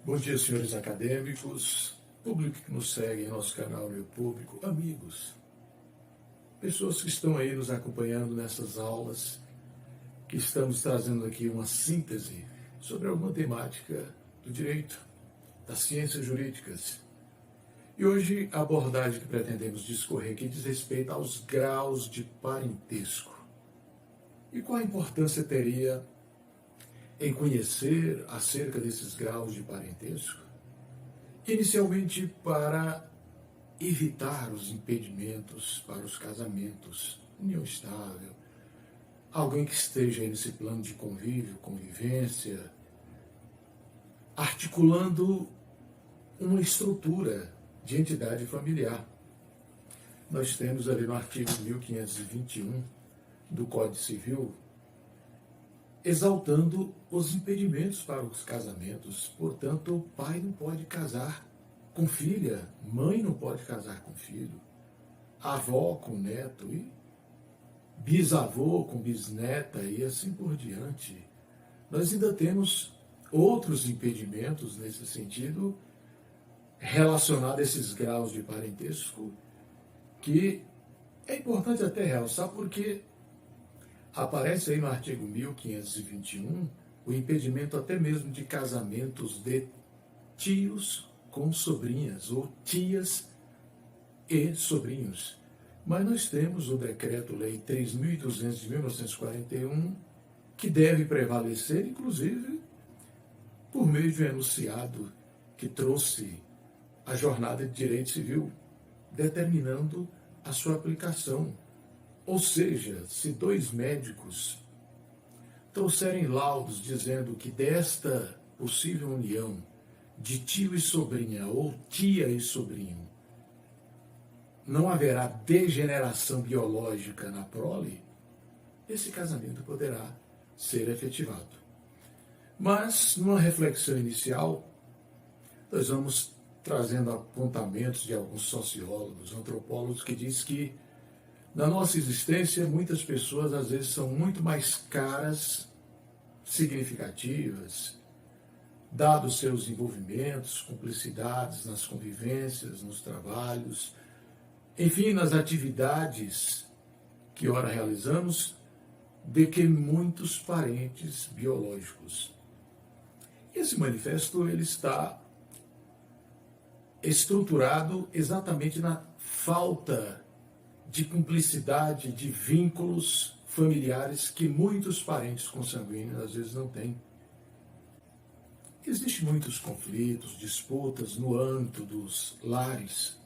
Bom dia, senhores acadêmicos, público que nos segue em nosso canal Meu Público, amigos, pessoas que estão aí nos acompanhando nessas aulas, que estamos trazendo aqui uma síntese sobre alguma temática do direito, das ciências jurídicas. E hoje a abordagem que pretendemos discorrer aqui diz respeito aos graus de parentesco. E qual a importância teria em conhecer acerca desses graus de parentesco? Inicialmente, para evitar os impedimentos para os casamentos, união estável, alguém que esteja aí nesse plano de convívio, convivência, articulando uma estrutura de entidade familiar. Nós temos ali no artigo 1521 do Código Civil, exaltando os impedimentos para os casamentos. Portanto, o pai não pode casar com filha, mãe não pode casar com filho, avó com neto, e bisavô com bisneta, e assim por diante. Nós ainda temos outros impedimentos nesse sentido, relacionados a esses graus de parentesco, que é importante até realçar, porque aparece aí no artigo 1521 o impedimento até mesmo de casamentos de tios com sobrinhas, ou tias e sobrinhos. Mas nós temos o Decreto-Lei 3.200 de 1941, que deve prevalecer, inclusive, por meio de um enunciado que trouxe a Jornada de Direito Civil, determinando a sua aplicação. Ou seja, se dois médicos trouxerem laudos dizendo que desta possível união de tio e sobrinha ou tia e sobrinho não haverá degeneração biológica na prole, esse casamento poderá ser efetivado. Mas, numa reflexão inicial, nós vamos trazendo apontamentos de alguns sociólogos, antropólogos, que diz que na nossa existência, muitas pessoas às vezes são muito mais caras, significativas, dados seus envolvimentos, cumplicidades nas convivências, nos trabalhos, enfim, nas atividades que ora realizamos, do que muitos parentes biológicos. Esse manifesto ele está estruturado exatamente na falta de cumplicidade, de vínculos familiares que muitos parentes consanguíneos às vezes não têm. Existem muitos conflitos, disputas no âmbito dos lares,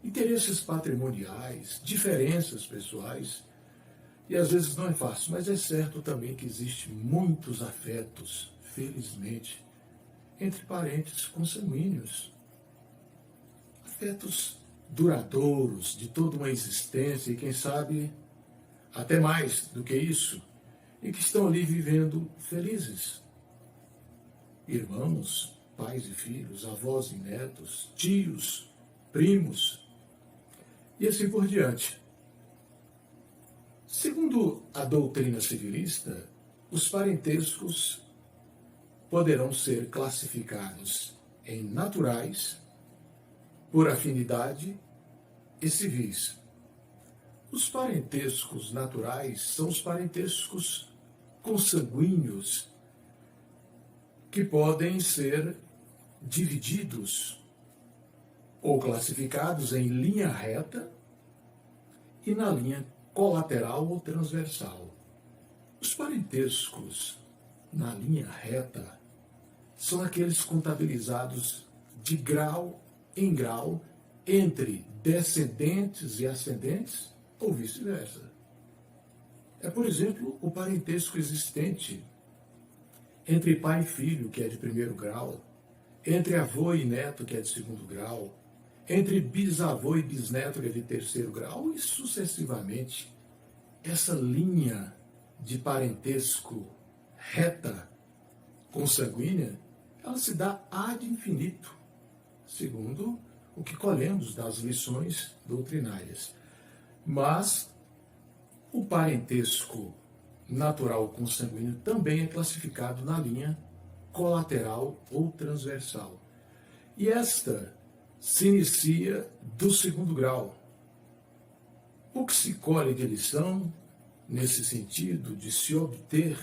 interesses patrimoniais, diferenças pessoais, e às vezes não é fácil, mas é certo também que existem muitos afetos, felizmente, entre parentes consanguíneos. Afetos duradouros, de toda uma existência, e quem sabe até mais do que isso, e que estão ali vivendo felizes. Irmãos, pais e filhos, avós e netos, tios, primos, e assim por diante. Segundo a doutrina civilista, os parentescos poderão ser classificados em naturais, por afinidade, e civis. Os parentescos naturais são os parentescos consanguíneos, que podem ser divididos ou classificados em linha reta e na linha colateral ou transversal. Os parentescos na linha reta são aqueles contabilizados de grau em grau entre descendentes e ascendentes ou vice-versa. É, por exemplo, o parentesco existente entre pai e filho, que é de primeiro grau, entre avô e neto, que é de segundo grau, entre bisavô e bisneto, que é de terceiro grau, e sucessivamente. Essa linha de parentesco reta, consanguínea, ela se dá ad infinito, segundo o que colhemos das lições doutrinárias. Mas o parentesco natural consanguíneo também é classificado na linha colateral ou transversal. E esta se inicia do segundo grau. O que se colhe de lição, nesse sentido, de se obter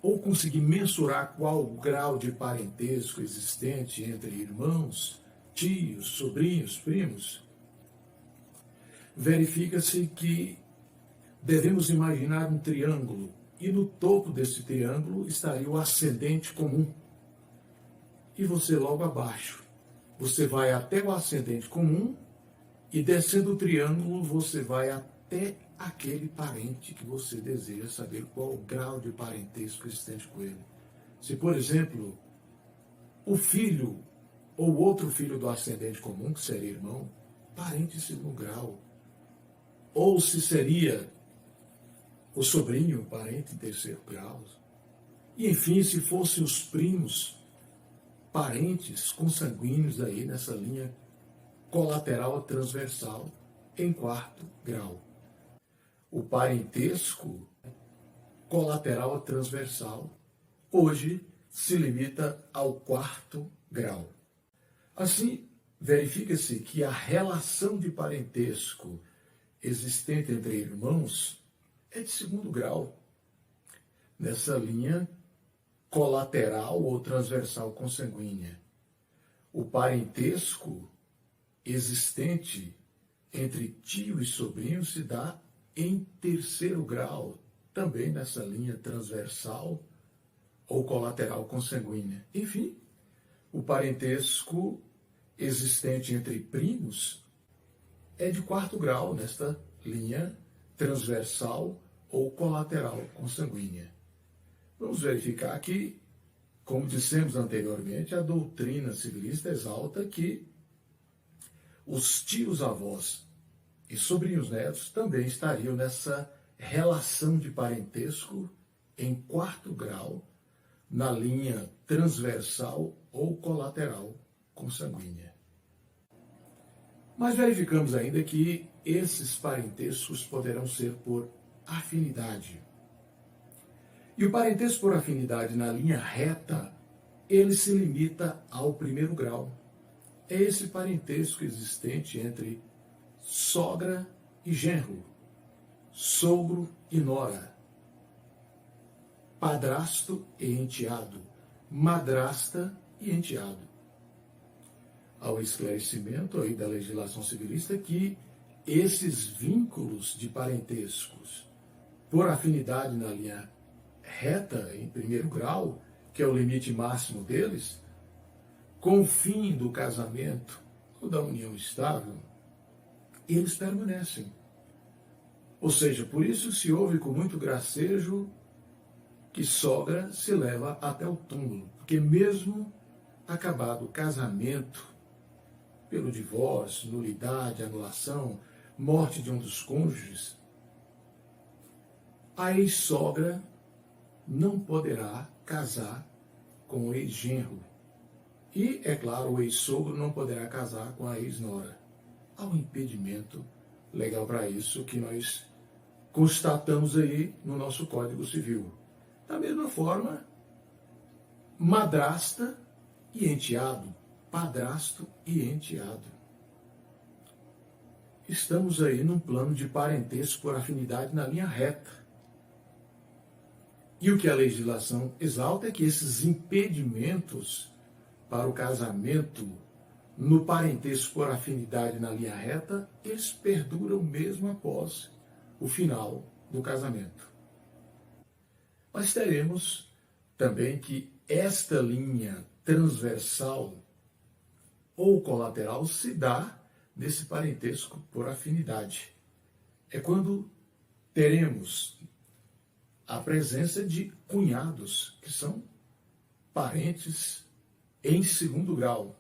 ou conseguir mensurar qual o grau de parentesco existente entre irmãos, tios, sobrinhos, primos, verifica-se que devemos imaginar um triângulo e no topo desse triângulo estaria o ascendente comum. E você logo abaixo. Você vai até o ascendente comum e descendo o triângulo você vai até aquele parente que você deseja saber qual o grau de parentesco existente com ele. Se, por exemplo, o filho ou outro filho do ascendente comum, que seria irmão, parente em segundo grau, ou se seria o sobrinho, parente em terceiro grau, e enfim, se fossem os primos, parentes consanguíneos aí nessa linha colateral transversal em quarto grau. O parentesco colateral transversal hoje se limita ao quarto grau. Assim, verifica-se que a relação de parentesco existente entre irmãos é de segundo grau, nessa linha colateral ou transversal consanguínea. O parentesco existente entre tio e sobrinho se dá em terceiro grau, também nessa linha transversal ou colateral consanguínea. Enfim, o parentesco existente entre primos é de quarto grau, nesta linha transversal ou colateral consanguínea. Vamos verificar que, como dissemos anteriormente, a doutrina civilista exalta que os tios-avós e sobrinhos-netos também estariam nessa relação de parentesco em quarto grau, na linha transversal ou colateral consanguínea. Mas verificamos ainda que esses parentescos poderão ser por afinidade. E o parentesco por afinidade na linha reta, ele se limita ao primeiro grau. É esse parentesco existente entre sogra e genro, sogro e nora, padrasto e enteado, madrasta e enteado. Ao esclarecimento aí da legislação civilista que esses vínculos de parentescos por afinidade na linha reta, em primeiro grau, que é o limite máximo deles, com o fim do casamento ou da união estável, eles permanecem. Ou seja, por isso se ouve com muito gracejo que sogra se leva até o túmulo, porque mesmo acabado o casamento, pelo divórcio, nulidade, anulação, morte de um dos cônjuges, a ex-sogra não poderá casar com o ex-genro. E, é claro, o ex-sogro não poderá casar com a ex-nora. Há um impedimento legal para isso que nós constatamos aí no nosso Código Civil. Da mesma forma, madrasta e enteado, padrasto e enteado. Estamos aí num plano de parentesco por afinidade na linha reta. E o que a legislação exalta é que esses impedimentos para o casamento no parentesco por afinidade na linha reta, eles perduram mesmo após o final do casamento. Mas teremos também que esta linha transversal ou colateral se dá nesse parentesco por afinidade. É quando teremos a presença de cunhados, que são parentes em segundo grau,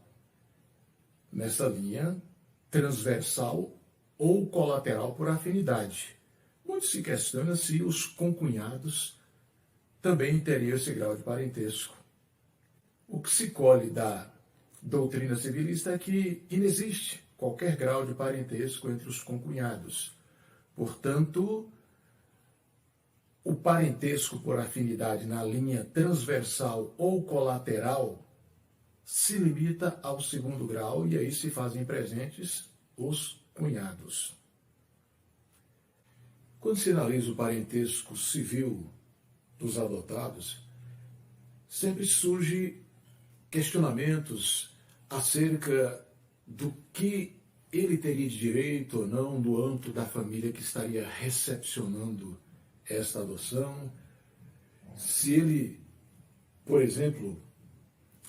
nessa linha transversal ou colateral por afinidade. Muito se questiona se os concunhados também teriam esse grau de parentesco. O que se colhe da doutrina civilista é que inexiste qualquer grau de parentesco entre os concunhados. Portanto, o parentesco por afinidade na linha transversal ou colateral se limita ao segundo grau e aí se fazem presentes os cunhados. Quando se analisa o parentesco civil dos adotados, sempre surge questionamentos acerca do que ele teria de direito ou não no âmbito da família que estaria recepcionando esta adoção, se ele, por exemplo,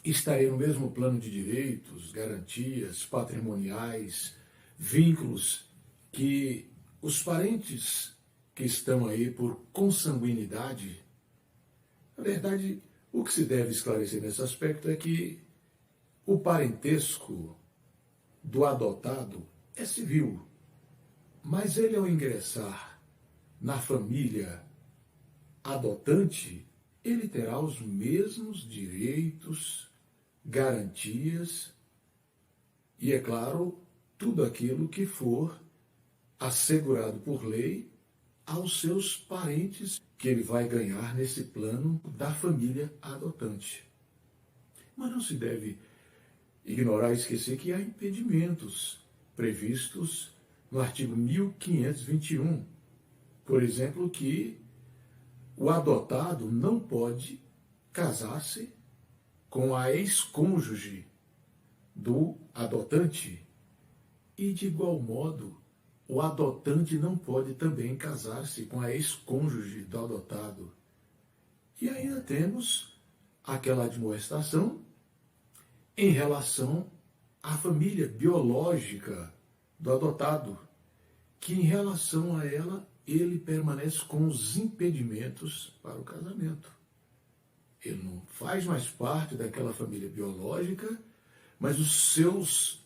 estaria no mesmo plano de direitos, garantias, patrimoniais, vínculos que os parentes que estão aí por consanguinidade. Na verdade, o que se deve esclarecer nesse aspecto é que o parentesco do adotado é civil, mas ele, ao ingressar na família adotante, ele terá os mesmos direitos, garantias e, é claro, tudo aquilo que for assegurado por lei aos seus parentes que ele vai ganhar nesse plano da família adotante. Mas não se deve ignorar e esquecer que há impedimentos previstos no artigo 1521. Por exemplo, que o adotado não pode casar-se com a ex-cônjuge do adotante e, de igual modo, o adotante não pode também casar-se com a ex-cônjuge do adotado. E ainda temos aquela admoestação em relação à família biológica do adotado, que em relação a ela, ele permanece com os impedimentos para o casamento. Ele não faz mais parte daquela família biológica, mas os seus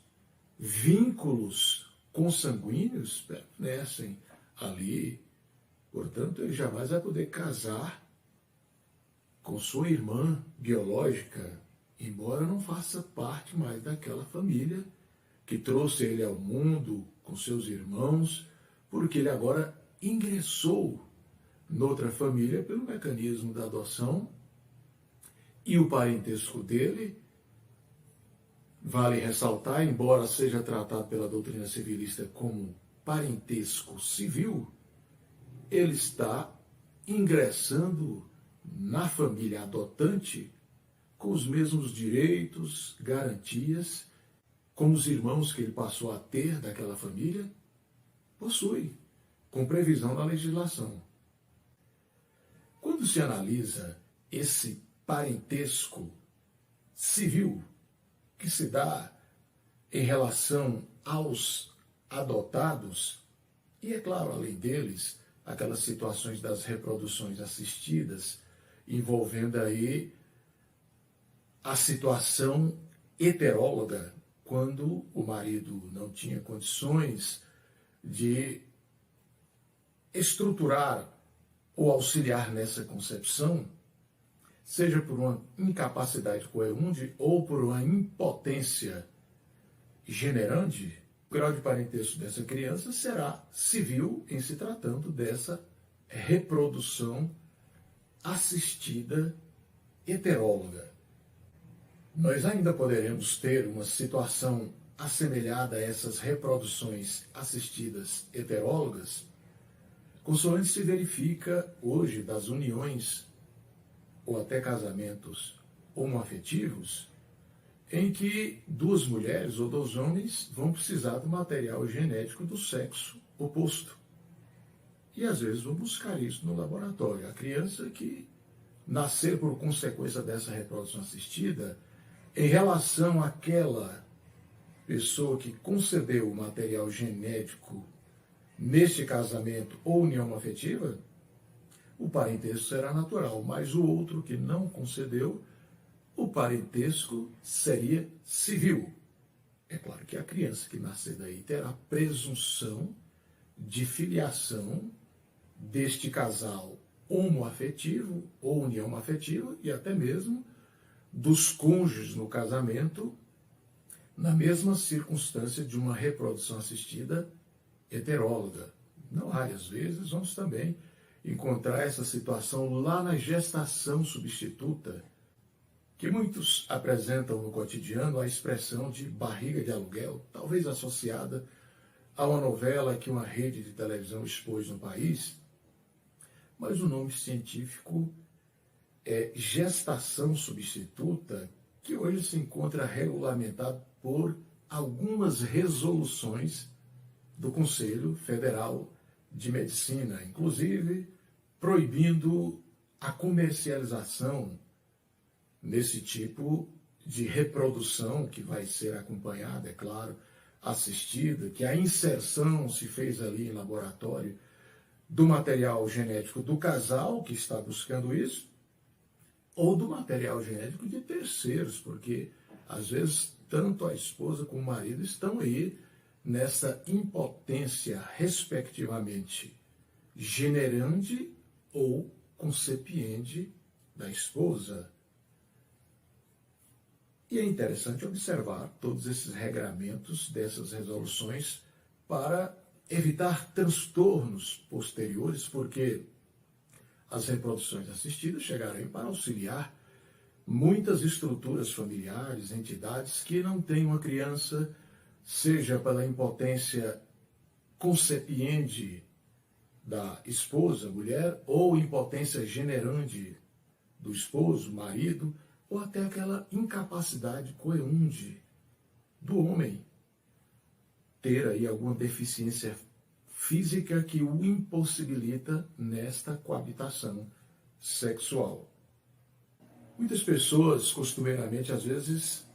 vínculos consanguíneos permanecem ali. Portanto, ele jamais vai poder casar com sua irmã biológica, embora não faça parte mais daquela família que trouxe ele ao mundo com seus irmãos, porque ele agora ingressou noutra família pelo mecanismo da adoção, e o parentesco dele, vale ressaltar, embora seja tratado pela doutrina civilista como parentesco civil, ele está ingressando na família adotante com os mesmos direitos, garantias, como os irmãos que ele passou a ter daquela família possui, com previsão da legislação. Quando se analisa esse parentesco civil que se dá em relação aos adotados, e é claro, além deles, aquelas situações das reproduções assistidas, envolvendo aí a situação heteróloga, quando o marido não tinha condições de estruturar ou auxiliar nessa concepção, seja por uma incapacidade coeunde ou por uma impotência generande, o grau de parentesco dessa criança será civil em se tratando dessa reprodução assistida heteróloga. Nós ainda poderemos ter uma situação assemelhada a essas reproduções assistidas heterólogas, consoante se verifica hoje das uniões ou até casamentos homoafetivos, em que duas mulheres ou dois homens vão precisar do material genético do sexo oposto. E às vezes vão buscar isso no laboratório. A criança que nascer por consequência dessa reprodução assistida, em relação àquela pessoa que concedeu o material genético neste casamento ou união afetiva, o parentesco será natural, mas o outro que não concedeu, o parentesco seria civil. É claro que a criança que nascer daí terá presunção de filiação deste casal homoafetivo ou união afetiva e até mesmo dos cônjuges no casamento, na mesma circunstância de uma reprodução assistida heteróloga. Não raras vezes vamos também encontrar essa situação lá na gestação substituta, que muitos apresentam no cotidiano a expressão de barriga de aluguel, talvez associada a uma novela que uma rede de televisão expôs no país, mas o nome científico é gestação substituta, que hoje se encontra regulamentado por algumas resoluções do Conselho Federal de Medicina, inclusive proibindo a comercialização nesse tipo de reprodução, que vai ser acompanhada, é claro, assistida, que a inserção se fez ali em laboratório do material genético do casal que está buscando isso, ou do material genético de terceiros, porque às vezes tanto a esposa como o marido estão aí nessa impotência, respectivamente, generande ou concepiente da esposa. E é interessante observar todos esses regramentos dessas resoluções para evitar transtornos posteriores, porque as reproduções assistidas chegarão para auxiliar muitas estruturas familiares, entidades que não têm uma criança, seja pela impotência concepiente da esposa, mulher, ou impotência generande do esposo, marido, ou até aquela incapacidade coeunde do homem ter aí alguma deficiência física que o impossibilita nesta coabitação sexual. Muitas pessoas, costumeiramente, às vezes,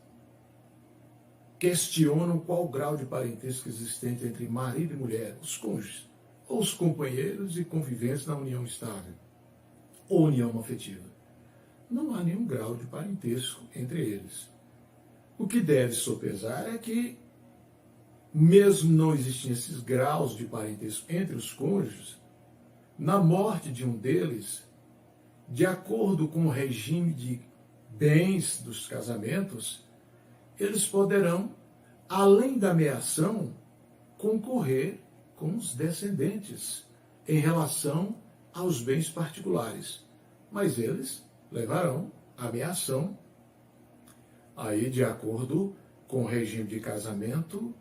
questionam qual o grau de parentesco existente entre marido e mulher, os cônjuges, ou os companheiros e conviventes na união estável, ou união afetiva. Não há nenhum grau de parentesco entre eles. O que deve sopesar é que, mesmo não existindo esses graus de parentesco entre os cônjuges, na morte de um deles, de acordo com o regime de bens dos casamentos, eles poderão, além da meação, concorrer com os descendentes em relação aos bens particulares. Mas eles levarão a meação aí de acordo com o regime de casamento,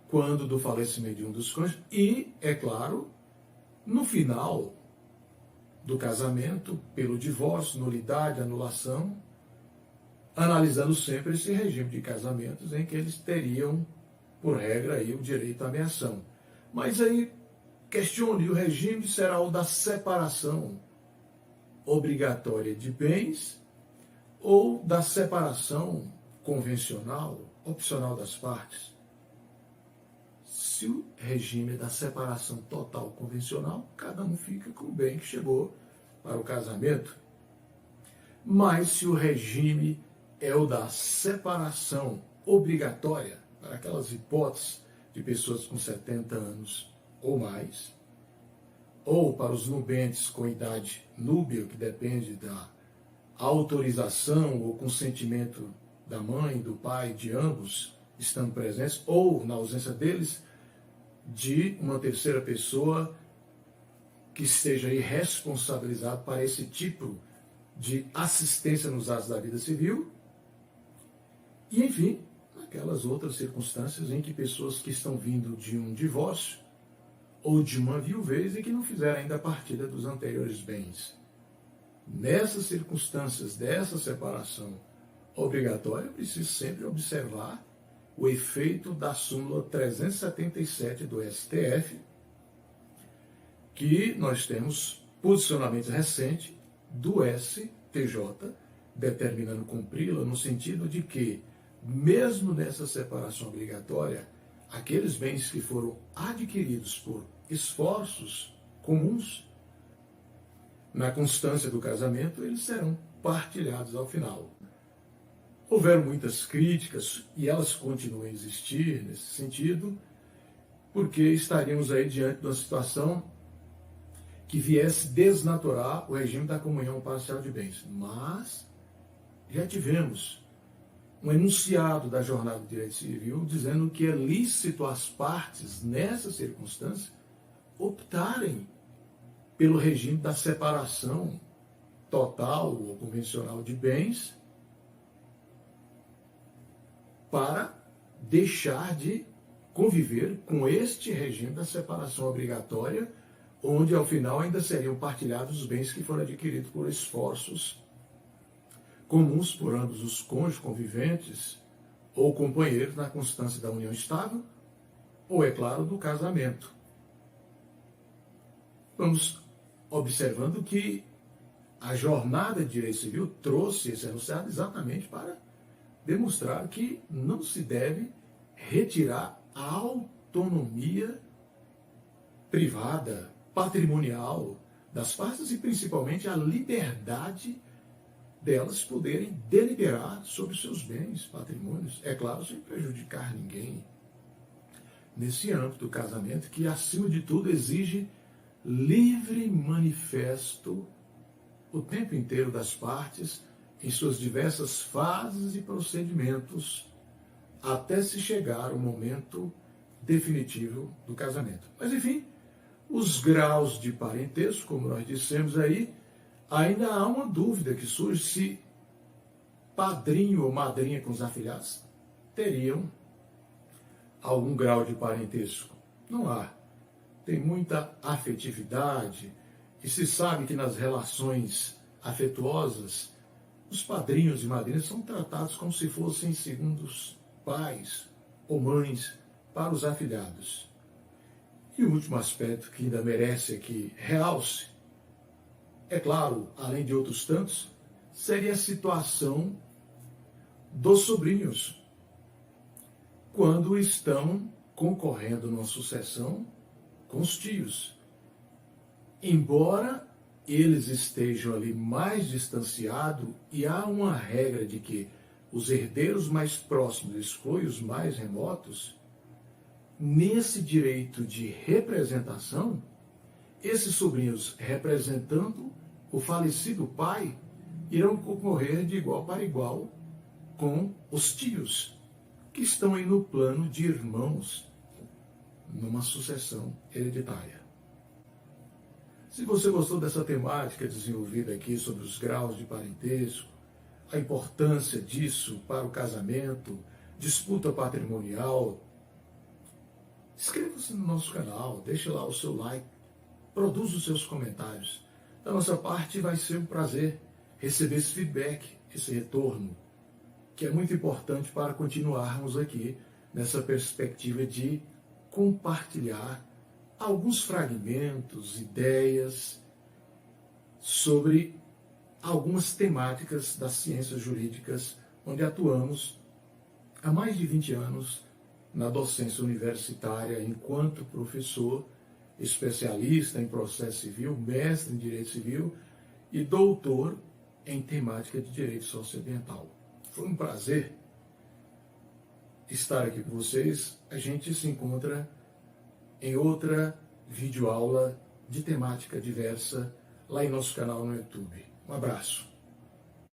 quando do falecimento de um dos cônjuges, e, é claro, no final do casamento, pelo divórcio, nulidade, anulação, analisando sempre esse regime de casamentos em que eles teriam, por regra, aí, o direito à meação. Mas aí, questione, o regime será o da separação obrigatória de bens ou da separação convencional, opcional das partes? Se o regime é da separação total convencional, cada um fica com o bem que chegou para o casamento. Mas se o regime é o da separação obrigatória, para aquelas hipóteses de pessoas com 70 anos ou mais, ou para os nubentes com idade núbia, que depende da autorização ou consentimento da mãe, do pai, de ambos estando presentes, ou, na ausência deles, de uma terceira pessoa que esteja aí responsabilizado para esse tipo de assistência nos atos da vida civil, e, enfim, aquelas outras circunstâncias em que pessoas que estão vindo de um divórcio ou de uma viuvez e que não fizeram ainda a partilha dos anteriores bens. Nessas circunstâncias dessa separação obrigatória, preciso sempre observar o efeito da súmula 377 do STF, que nós temos posicionamento recente do STJ, determinando cumpri-la no sentido de que, mesmo nessa separação obrigatória, aqueles bens que foram adquiridos por esforços comuns na constância do casamento, eles serão partilhados ao final. Houveram muitas críticas, e elas continuam a existir nesse sentido, porque estaríamos aí diante de uma situação que viesse desnaturar o regime da comunhão parcial de bens. Mas já tivemos um enunciado da Jornada do Direito Civil dizendo que é lícito às partes, nessa circunstância, optarem pelo regime da separação total ou convencional de bens, para deixar de conviver com este regime da separação obrigatória, onde ao final ainda seriam partilhados os bens que foram adquiridos por esforços comuns por ambos os cônjuges conviventes ou companheiros na constância da união estável, ou, é claro, do casamento. Vamos observando que a jornada de direito civil trouxe esse enunciado exatamente para demonstrar que não se deve retirar a autonomia privada, patrimonial das partes e principalmente a liberdade delas poderem deliberar sobre os seus bens, patrimônios, é claro, sem prejudicar ninguém. Nesse âmbito do casamento, que acima de tudo exige livre manifesto o tempo inteiro das partes em suas diversas fases e procedimentos, até se chegar ao momento definitivo do casamento. Mas, enfim, os graus de parentesco, como nós dissemos aí, ainda há uma dúvida que surge se padrinho ou madrinha com os afilhados teriam algum grau de parentesco. Não há. Tem muita afetividade e se sabe que nas relações afetuosas os padrinhos e madrinhas são tratados como se fossem segundos pais ou mães para os afilhados. E o último aspecto que ainda merece aqui realce, é claro, além de outros tantos, seria a situação dos sobrinhos, quando estão concorrendo numa sucessão com os tios. Embora eles estejam ali mais distanciados e há uma regra de que os herdeiros mais próximos excluem os mais remotos, nesse direito de representação, esses sobrinhos, representando o falecido pai, irão concorrer de igual para igual com os tios, que estão aí no plano de irmãos, numa sucessão hereditária. Se você gostou dessa temática desenvolvida aqui sobre os graus de parentesco, a importância disso para o casamento, disputa patrimonial, inscreva-se no nosso canal, deixe lá o seu like, produza os seus comentários. Da nossa parte vai ser um prazer receber esse feedback, esse retorno, que é muito importante para continuarmos aqui nessa perspectiva de compartilhar alguns fragmentos, ideias sobre algumas temáticas das ciências jurídicas onde atuamos há mais de 20 anos na docência universitária enquanto professor, especialista em processo civil, mestre em direito civil e doutor em temática de direito socioambiental. Foi um prazer estar aqui com vocês. A gente se encontra em outra videoaula de temática diversa lá em nosso canal no YouTube. Um abraço.